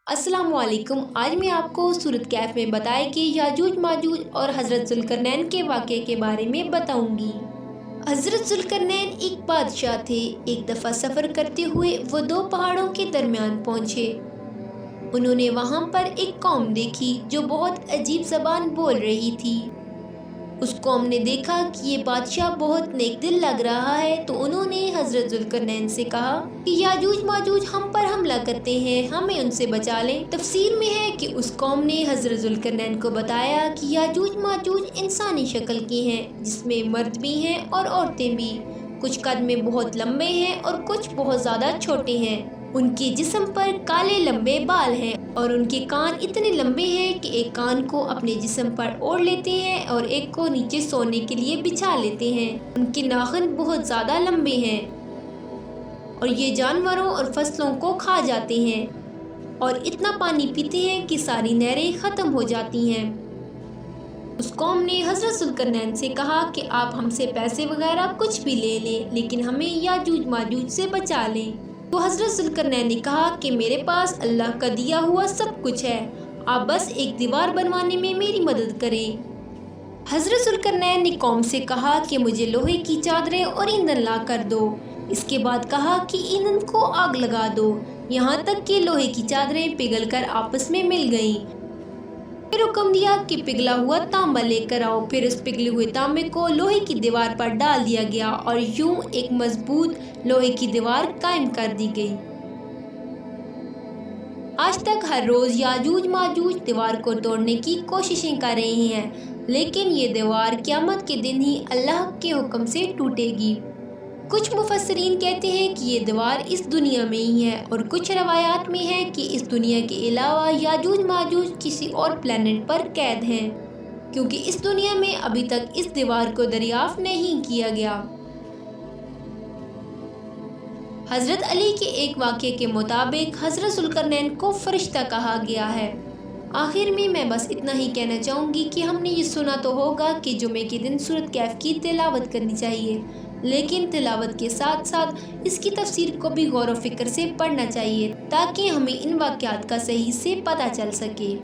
अस्सलाम वालेकुम। आज मैं आपको सूरत कैफ में बताए कि याजूज माजूज और हज़रत ज़ुल्करनैन के वाक़े के बारे में बताऊंगी। हज़रत ज़ुल्करनैन एक बादशाह थे। एक दफ़ा सफ़र करते हुए वो दो पहाड़ों के दरमियान पहुँचे। उन्होंने वहाँ पर एक कौम देखी जो बहुत अजीब ज़बान बोल रही थी। उस कौम ने देखा कि ये बादशाह बहुत नेक दिल लग रहा है, तो उन्होंने हज़रत ज़ुल्करनैन से कहा कि याजूज माजूज हम पर हमला करते हैं, हमें उनसे बचा लें। तफसीर में है कि उस कौम ने हज़रत ज़ुल्करनैन को बताया कि याजूज माजूज इंसानी शक्ल की हैं, जिसमें मर्द भी हैं और औरतें भी। कुछ कद में बहुत लंबे हैं और कुछ बहुत ज़्यादा छोटे हैं। उनके जिस्म पर काले लंबे बाल हैं और उनके कान इतने लंबे हैं कि एक कान को अपने जिस्म पर ओढ़ लेते हैं और एक को नीचे सोने के लिए बिछा लेते हैं। उनके नाखून बहुत ज़्यादा लंबे हैं और ये जानवरों और फसलों को खा जाते हैं और इतना पानी पीते हैं कि सारी नहरें ख़त्म हो जाती हैं। उस कौम ने हज़रत ज़ुल्करनैन से कहा कि आप हमसे पैसे वगैरह कुछ भी ले लें, लेकिन हमें याजूज माजूज से बचा लें। तो हज़रत ज़ुल्करनैन ने कहा कि मेरे पास अल्लाह का दिया हुआ सब कुछ है, आप बस एक दीवार बनवाने में मेरी मदद करें। हज़रत ज़ुल्करनैन ने कौम से कहा कि मुझे लोहे की चादरें और ईंधन ला कर दो। इसके बाद कहा कि ईंधन को आग लगा दो, यहाँ तक कि लोहे की चादरें पिघलकर आपस में मिल गईं। फिर हुक्म दिया कि पिघला हुआ तांबा लेकर आओ। फिर उस पिघले हुए तांबे को लोहे की दीवार पर डाल दिया गया और यूं एक मजबूत लोहे की दीवार कायम कर दी गई। आज तक हर रोज याजूज माजूज दीवार को तोड़ने की कोशिशें कर रहे हैं, लेकिन ये दीवार क़यामत के दिन ही अल्लाह के हुक्म से टूटेगी। कुछ मुफस्सिरीन कहते हैं कि ये दीवार इस दुनिया में ही है और कुछ रवायात में है कि इस दुनिया के अलावा याजूज माजूज किसी और प्लेनेट पर कैद हैं, क्योंकि इस दुनिया में अभी तक इस दीवार को दरियाफ्त नहीं किया गया। हज़रत अली के एक वाक़े के मुताबिक हज़रत ज़ुल्करनैन को फरिश्ता कहा गया है। आखिर में मैं बस इतना ही कहना चाहूँगी कि हमने ये सुना तो होगा कि जुमे के दिन सूरत कैफ की तिलावत करनी चाहिए, लेकिन तिलावत के साथ साथ इसकी तफसीर को भी गौर व फिक्र से पढ़ना चाहिए, ताकि हमें इन वाक़यात का सही से पता चल सके।